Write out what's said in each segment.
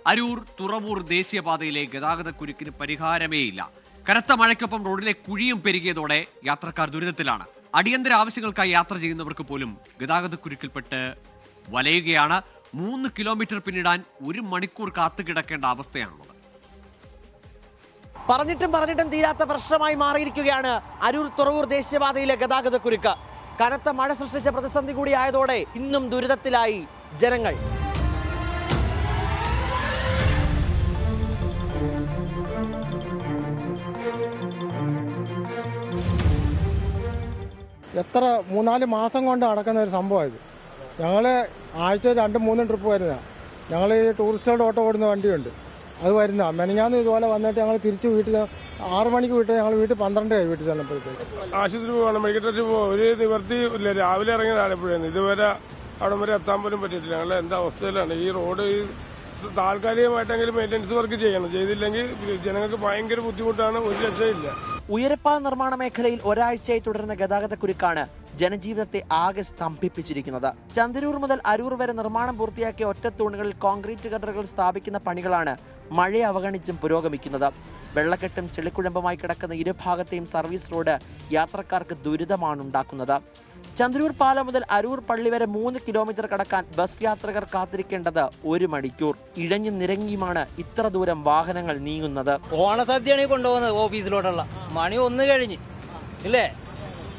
അരൂർ തുറവൂർ ദേശീയപാതയിലെ ഗതാഗതക്കുരുക്കിന് പരിഹാരമേയില്ല. കനത്ത മഴയ്ക്കൊപ്പം റോഡിലെ കുഴിയും പെരുകിയതോടെ യാത്രക്കാർ ദുരിതത്തിലാണ്. അടിയന്തര ആവശ്യങ്ങൾക്കായി യാത്ര ചെയ്യുന്നവർക്ക് പോലും ഗതാഗതക്കുരുക്കിൽപ്പെട്ട് വലയുകയാണ്. 3 കിലോമീറ്റർ പിന്നിടാൻ 1 മണിക്കൂർ കാത്തുകിടക്കേണ്ട അവസ്ഥയാണുള്ളത്. പറഞ്ഞിട്ടും തീരാത്ത പ്രശ്നമായി മാറിയിരിക്കുകയാണ് അരൂർ തുറവൂർ ദേശീയപാതയിലെ ഗതാഗതക്കുരുക്ക്. കനത്ത മഴ സൃഷ്ടിച്ച പ്രതിസന്ധി കൂടിയായതോടെ ഇന്നും ദുരിതത്തിലായി ജനങ്ങൾ. എത്ര 3-4 മാസം കൊണ്ട് നടക്കുന്ന ഒരു സംഭവമായത്. ഞങ്ങൾ ആഴ്ച 2-3 ട്രിപ്പ് വരുന്നതാണ്. ഞങ്ങൾ ഈ ടൂറിസ്റ്റുകളുടെ ഓട്ടോ ഓടുന്ന വണ്ടിയുണ്ട്, അത് വരുന്നതാണ്. മെനഞ്ഞാന്ന് ഇതുപോലെ വന്നിട്ട് ഞങ്ങൾ തിരിച്ച് വീട്ടിൽ 6 മണിക്ക് വിട്ട് ഞങ്ങൾ വീട്ടിൽ 12 വീട്ടിൽ ചെന്നപ്പോഴത്തേക്ക് ആശുപത്രി പോകണം, മെഡിക്കൽ ടെസ്റ്റ് പോകും. ഒരു നിവർത്തി ഇല്ല. രാവിലെ ഇറങ്ങിയത് ആലപ്പുഴയാണ്, ഇതുവരെ അവിടെ വരെ എത്താൻ പോലും പറ്റിയിട്ടില്ല. ഞങ്ങൾ എന്താ അവസ്ഥയിലാണ്. ഈ റോഡ് താൽക്കാലികമായിട്ടെങ്കിലും മെയിൻ്റനൻസ് വർക്ക് ചെയ്യണം. ചെയ്തില്ലെങ്കിൽ ജനങ്ങൾക്ക് ഭയങ്കര ബുദ്ധിമുട്ടാണ്. ഒരു രക്ഷയില്ല. ഉയരപ്പാത നിർമ്മാണ മേഖലയിൽ ഒരാഴ്ചയായി തുടരുന്ന ഗതാഗതക്കുരുക്കാണ് ജനജീവിതത്തെ ആകെ സ്തംഭിപ്പിച്ചിരിക്കുന്നത്. ചന്ദരൂർ മുതൽ അരൂർ വരെ നിർമ്മാണം പൂർത്തിയാക്കിയ ഒറ്റത്തൂണുകളിൽ കോൺക്രീറ്റ് ഗട്ടറുകൾ സ്ഥാപിക്കുന്ന പണികളാണ് മഴയെ അവഗണിച്ചും പുരോഗമിക്കുന്നത്. വെള്ളക്കെട്ടും ചെളിക്കുഴമ്പുമായി കിടക്കുന്ന ഇരുഭാഗത്തെയും സർവീസ് റോഡ് യാത്രക്കാർക്ക് ദുരിതമാണ് ഉണ്ടാക്കുന്നത്. ചന്ദ്രൂർ പാലം മുതൽ അരൂർ പള്ളി വരെ 3 കിലോമീറ്റർ കടക്കാൻ ബസ് യാത്രികർ കാത്തിരിക്കേണ്ടത് 1 മണിക്കൂർ. ഇഴഞ്ഞും നിരങ്ങിയുമാണ് ഇത്ര ദൂരം വാഹനങ്ങൾ നീങ്ങുന്നത്. ഓണസദ്യയാണ് കൊണ്ടുപോകുന്നത് ഓഫീസിലോട്ടുള്ള. മണി 1 കഴിഞ്ഞ് ഇല്ലേ?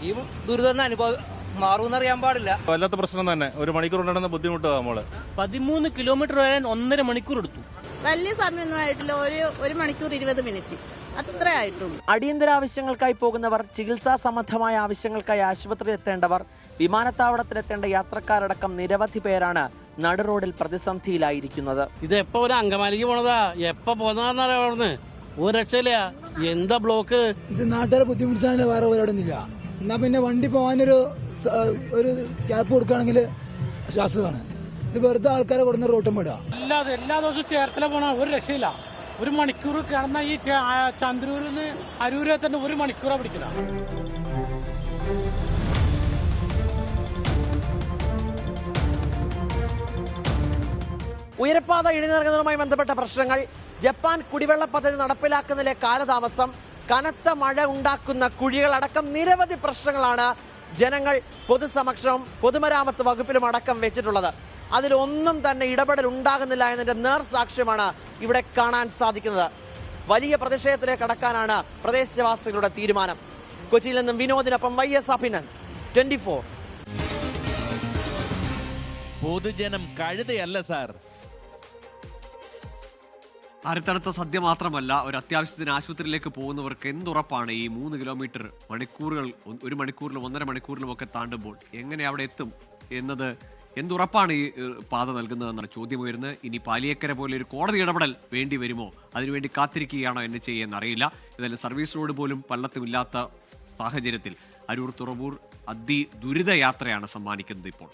ഈ ദുരിതം അനുഭവം മാറുമെന്നറിയാൻ പാടില്ല. വല്ലാത്ത പ്രശ്നം തന്നെ. 1 മണിക്കൂർ ഉണ്ടാകുന്ന ബുദ്ധിമുട്ടാണ്. നമ്മള് 13 കിലോമീറ്റർ വരാൻ 1.5 മണിക്കൂർ എടുത്തു. വലിയ സമയമൊന്നും ആയിട്ടില്ല. 1 മണിക്കൂർ 20 മിനിറ്റ് അത്രേ ആയിട്ടുള്ളൂ. അടിയന്തര ആവശ്യങ്ങൾക്കായി പോകുന്നവർ, ചികിത്സാ സംബന്ധമായ ആവശ്യങ്ങൾക്കായി ആശുപത്രിയിൽ എത്തേണ്ടവർ, വിമാനത്താവളത്തിലെത്തേണ്ട യാത്രക്കാരടക്കം നിരവധി പേരാണ് നടു റോഡിൽ പ്രതിസന്ധിയിലായിരിക്കുന്നത്. ഇത് എപ്പോ ഒരു അങ്കമാലിക്ക് പോണതാ, എപ്പോ പോന്നതാന്ന് ഒരു രക്ഷയില്ല. എന്താ ബ്ലോക്ക്? ഇത് നാട്ടുകാരെ ബുദ്ധിമുട്ടിച്ചാൽ വേറെ ഒരിടന്നില്ല. എന്നാ പിന്നെ വണ്ടി പോകാനൊരു ക്യാപ്പ് കൊടുക്കുകയാണെങ്കിൽ ശ്വാസമാണ്. ഇത് വെറുതെ ആൾക്കാരെ കൊടുക്കുന്ന റോട്ടും വിടുക. എല്ലാ ദിവസവും ചേർത്തല പോണ ഒരു രക്ഷയില്ല. 1 മണിക്കൂർ കിടന്ന ഈ ചന്ദ്രൂരിൽ നിന്ന് അരൂരെ തന്നെ 1 മണിക്കൂറാണ് പിടിക്കില്ല. ഉയരപ്പാത ഇടിനിറങ്ങുന്നതുമായി ബന്ധപ്പെട്ട പ്രശ്നങ്ങൾ, ജപ്പാൻ കുടിവെള്ള പദ്ധതി നടപ്പിലാക്കുന്നതിലെ കാലതാമസം, കനത്ത മഴ ഉണ്ടാക്കുന്ന കുഴികളടക്കം നിരവധി പ്രശ്നങ്ങളാണ് ജനങ്ങൾ പൊതുസമക്ഷവും പൊതുമരാമത്ത് വകുപ്പിലും അടക്കം വെച്ചിട്ടുള്ളത്. അതിലൊന്നും തന്നെ ഇടപെടൽ ഉണ്ടാകുന്നില്ല എന്നതിന്റെ നേർസാക്ഷ്യമാണ് ഇവിടെ കാണാൻ സാധിക്കുന്നത്. വലിയ പ്രതിഷേധത്തിലേക്ക് കടക്കാനാണ് പ്രദേശവാസികളുടെ തീരുമാനം. കൊച്ചിയിൽ നിന്നും വിനോദിനൊപ്പം YS അഭിനന്ദ്, 24. പൊതുജനം കഴുതയല്ല സാർ. അരുത്തടുത്ത സദ്യ മാത്രമല്ല, ഒരു അത്യാവശ്യത്തിന് ആശുപത്രിയിലേക്ക് പോകുന്നവർക്ക് എന്തുറപ്പാണ് ഈ 3 കിലോമീറ്റർ മണിക്കൂറുകൾ, 1 മണിക്കൂറിലും 1.5 മണിക്കൂറിലും ഒക്കെ താണ്ടുമ്പോൾ എങ്ങനെ അവിടെ എത്തും എന്നത് എന്തുറപ്പാണ് ഈ പാത നൽകുന്നതെന്നാണ് ചോദ്യം ഉയരുന്നത്. ഇനി പാലിയേക്കര പോലെ ഒരു കോടതി ഇടപെടൽ വേണ്ടി വരുമോ, അതിനുവേണ്ടി കാത്തിരിക്കുകയാണോ എന്ന് ചെയ്യുമെന്ന് അറിയില്ല. ഇതെല്ലാം സർവീസ് റോഡ് പോലും പള്ളത്തുമില്ലാത്ത സാഹചര്യത്തിൽ അരൂർ തുറവൂർ ദുരിത യാത്രയാണ് സമ്മാനിക്കുന്നത് ഇപ്പോൾ.